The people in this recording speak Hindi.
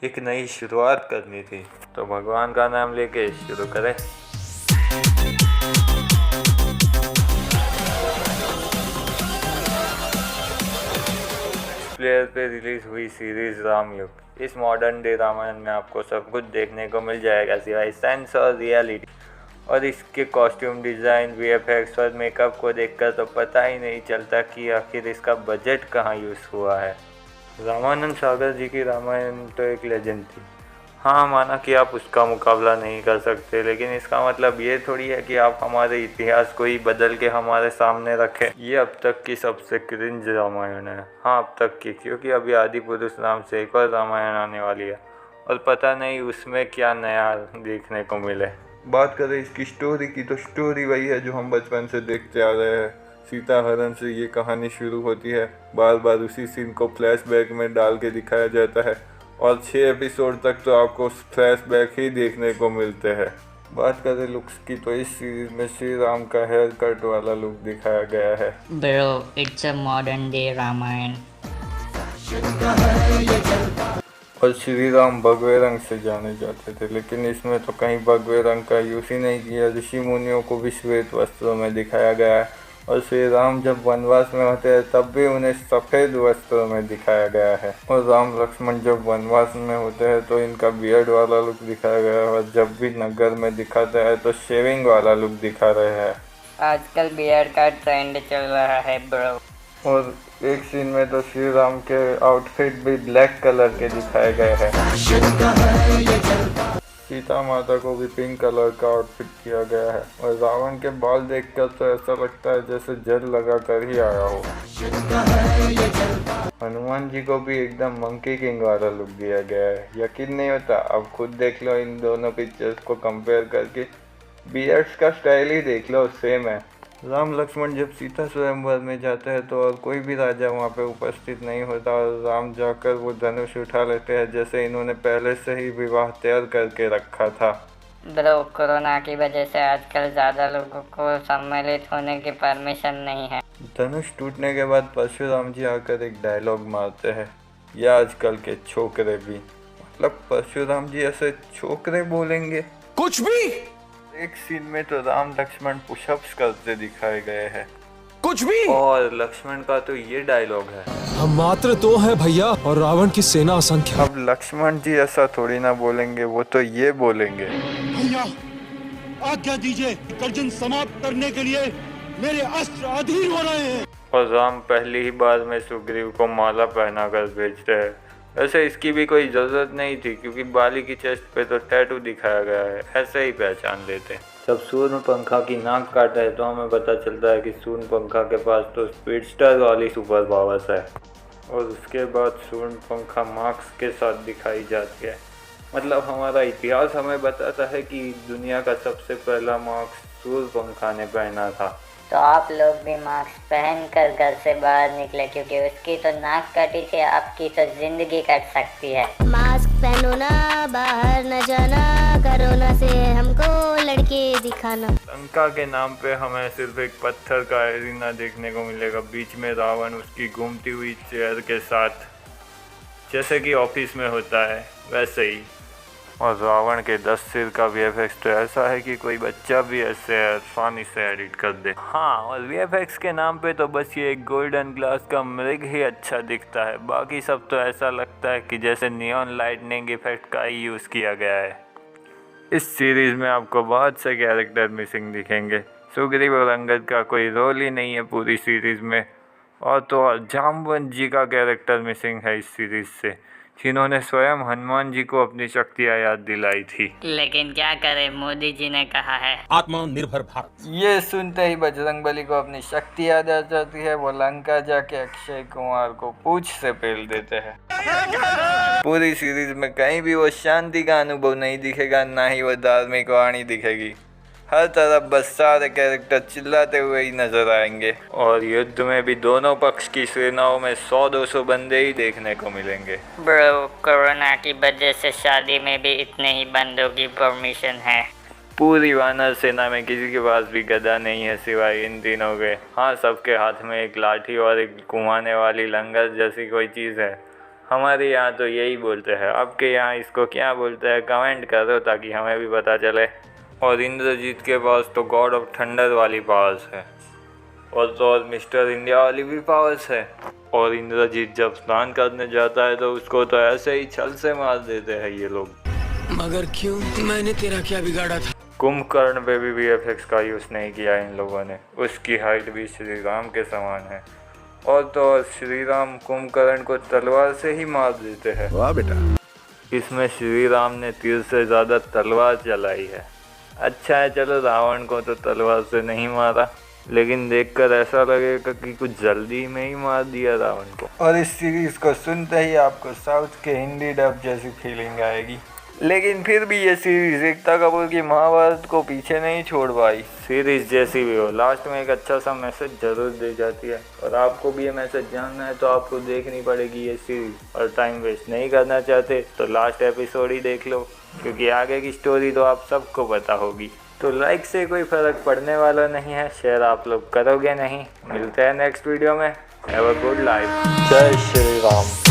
एक नई शुरुआत करनी थी तो भगवान का नाम लेके शुरू करें। प्लेयर पे रिलीज हुई सीरीज रामयुग। इस मॉडर्न डे रामायण में आपको सब कुछ देखने को मिल जाएगा सिवाय साइंस और रियलिटी। और इसके कॉस्ट्यूम डिज़ाइन, वीएफएक्स और मेकअप को देखकर तो पता ही नहीं चलता कि आखिर इसका बजट कहाँ यूज़ हुआ है। रामानंद सागर जी की रामायण तो एक लेजेंड थी। हाँ, माना कि आप उसका मुकाबला नहीं कर सकते, लेकिन इसका मतलब ये थोड़ी है कि आप हमारे इतिहास को ही बदल के हमारे सामने रखें। ये अब तक की सबसे क्रिंज रामायण है। हाँ, अब तक की, क्योंकि अभी आदि पुरुष नाम से एक और रामायण आने वाली है और पता नहीं उसमें क्या नया देखने को मिले। बात करें इसकी स्टोरी की तो स्टोरी वही है जो हम बचपन से देखते आ रहे हैं। सीता हरण से ये कहानी शुरू होती है। बार बार उसी सीन को फ्लैशबैक में डाल के दिखाया जाता है और 6 एपिसोड तक तो आपको फ्लैशबैक ही देखने को मिलते हैं। बात करें लुक्स की तो इस सीरीज में श्री राम का हेयर कट वाला लुक दिखाया गया है। Bro, it's a modern day Ramayan. और श्री राम भगवे रंग से जाने जाते थे, लेकिन इसमें तो कहीं भगवे रंग का यूज ही नहीं किया। ऋषि मुनियों को भी श्वेत वस्त्रों में दिखाया गया है और श्री राम जब वनवास में होते हैं तब भी उन्हें सफ़ेद वस्त्रों में दिखाया गया है। और राम लक्ष्मण जब वनवास में होते हैं तो इनका बियर्ड वाला लुक दिखाया गया है और जब भी नगर में दिखाते हैं तो शेविंग वाला लुक दिखा रहे हैं। आजकल बियर्ड का ट्रेंड चल रहा है ब्रो। और एक सीन में तो श्री राम के आउटफिट भी ब्लैक कलर के दिखाए गए हैं। सीता माता को भी पिंक कलर का आउटफिट किया गया है और रावण के बाल देखकर तो ऐसा लगता है जैसे जेल लगा कर ही आया हो। हनुमान जी को भी एकदम मंकी किंग वाला लुक दिया गया है। यकीन नहीं होता? आप खुद देख लो इन दोनों पिक्चर्स को कंपेयर करके। बियर्ड्स का स्टाइल ही देख लो, सेम है। राम लक्ष्मण जब सीता स्वयंवर में जाते हैं तो और कोई भी राजा वहाँ पे उपस्थित नहीं होता और राम जाकर वो धनुष उठा लेते हैं जैसे इन्होंने पहले से ही विवाह तैयार करके रखा था। ब्रो, कोरोना की वजह से आजकल ज़्यादा लोगों को सम्मिलित होने की परमिशन नहीं है। धनुष टूटने के बाद परशुराम जी आकर एक डायलॉग मारते हैं, या आजकल के छोकरे भी, मतलब परशुराम जी ऐसे छोकरे बोलेंगे कुछ भी। एक सीन में तो राम लक्ष्मण पुशअप्स करते दिखाए गए हैं कुछ भी। और लक्ष्मण का तो ये डायलॉग है, हम मात्र 2 हैं भैया और रावण की सेना असंख्य। अब लक्ष्मण जी ऐसा थोड़ी ना बोलेंगे, वो तो ये बोलेंगे, भैया आज्ञा दीजिए, गर्जन समाप्त करने के लिए मेरे अस्त्र अधीर हो रहे हैं। और राम पहली ही बार में सुग्रीव को माला पहना कर भेजते हैं। वैसे इसकी भी कोई ज़रूरत नहीं थी क्योंकि बाली की चेस्ट पे तो टैटू दिखाया गया है, ऐसे ही पहचान लेते। जब सूर्यपंखा की नाक काटा है तो हमें पता चलता है कि सूर्यपंखा के पास तो स्पीडस्टर वाली सुपर पावर्स है। और उसके बाद सूर्यपंखा मार्क्स के साथ दिखाई जाती है। मतलब हमारा इतिहास हमें बताता है कि दुनिया का सबसे पहला मार्क्स सूर्यपंखा ने पहना था। तो आप लोग भी मास्क पहन कर घर से बाहर निकले, क्योंकि उसकी तो नाक कटी थी, आपकी तो जिंदगी कट सकती है। मास्क पहनो ना, बाहर न जाना, कोरोना से हमको लड़के दिखाना। लंका के नाम पे हमें सिर्फ एक पत्थर का एरिना देखने को मिलेगा, बीच में रावण उसकी घूमती हुई चेयर के साथ, जैसे कि ऑफिस में होता है वैसे ही। और रावण के 10 सिर का वीएफएक्स तो ऐसा है कि कोई बच्चा भी ऐसे आसानी से एडिट कर दे। हाँ, और वीएफएक्स के नाम पे तो बस ये एक गोल्डन ग्लास का मृग ही अच्छा दिखता है, बाकी सब तो ऐसा लगता है कि जैसे नियॉन लाइटनिंग इफेक्ट का ही यूज़ किया गया है। इस सीरीज़ में आपको बहुत से कैरेक्टर मिसिंग दिखेंगे। सुग्रीव और अंगद का कोई रोल ही नहीं है पूरी सीरीज़ में। और तो और जामवंत जी का कैरेक्टर मिसिंग है इस सीरीज़ से, जिन्होंने स्वयं हनुमान जी को अपनी शक्तियाँ याद दिलाई थी। लेकिन क्या करें, मोदी जी ने कहा है आत्मनिर्भर भारत। ये सुनते ही बजरंगबली को अपनी शक्ति याद आ जाती है। वो लंका जाके अक्षय कुमार को पूंछ से पेल देते हैं। पूरी सीरीज में कहीं भी वो शांति का अनुभव नहीं दिखेगा, ना ही वो धार्मिक वाणी दिखेगी। हर तरफ बस सारे कैरेक्टर चिल्लाते हुए ही नजर आएंगे। और युद्ध में भी दोनों पक्ष की सेनाओं में 100-200 बंदे ही देखने को मिलेंगे। ब्रो, कोरोना की वजह से शादी में भी इतने ही बंदों की परमिशन है। पूरी वानर सेना में किसी के पास भी गदा नहीं है सिवाय इन तीनों के। हाँ, सबके हाथ में एक लाठी और एक घुमाने वाली लंगर जैसी कोई चीज़ है। हमारे यहाँ तो यही बोलते हैं, आपके यहाँ इसको क्या बोलते हैं कमेंट करो ताकि हमें भी पता चले। और इंद्रजीत के पास तो गॉड ऑफ थंडर वाली पावर्स है और तो और मिस्टर इंडिया वाली भी पावर्स है। और इंद्रजीत जब स्नान करने जाता है तो उसको तो ऐसे ही छल से मार देते हैं ये लोग। मगर क्यों? मैंने तेरा क्या बिगाड़ा था? कुंभकर्ण पे भी VFX का यूज़ नहीं किया इन लोगों ने, उसकी हाइट भी श्री राम के समान है। और तो और श्री राम कुंभकर्ण को तलवार से ही मार देते हैं। वाह बेटा। इसमें श्री राम ने तीर से ज़्यादा तलवार चलाई है। अच्छा है, चलो रावण को तो तलवार से नहीं मारा, लेकिन देखकर ऐसा लगेगा कि कुछ जल्दी में ही मार दिया रावण को। और इस सीरीज़ को सुनते ही आपको साउथ के हिंदी डब जैसी फीलिंग आएगी। लेकिन फिर भी ये सीरीज़ एकता कपूर की महाभारत को पीछे नहीं छोड़ पाई। सीरीज़ जैसी भी हो, लास्ट में एक अच्छा सा मैसेज ज़रूर दे जाती है। और आपको भी ये मैसेज जानना है तो आपको देखनी पड़ेगी ये सीरीज़। और टाइम वेस्ट नहीं करना चाहते तो लास्ट एपिसोड ही देख लो, क्योंकि आगे की स्टोरी तो आप सबको पता होगी। तो लाइक से कोई फ़र्क पड़ने वाला नहीं है, शेयर आप लोग करोगे नहीं। मिलते हैं नेक्स्ट वीडियो में। Have a good life. जय श्री राम।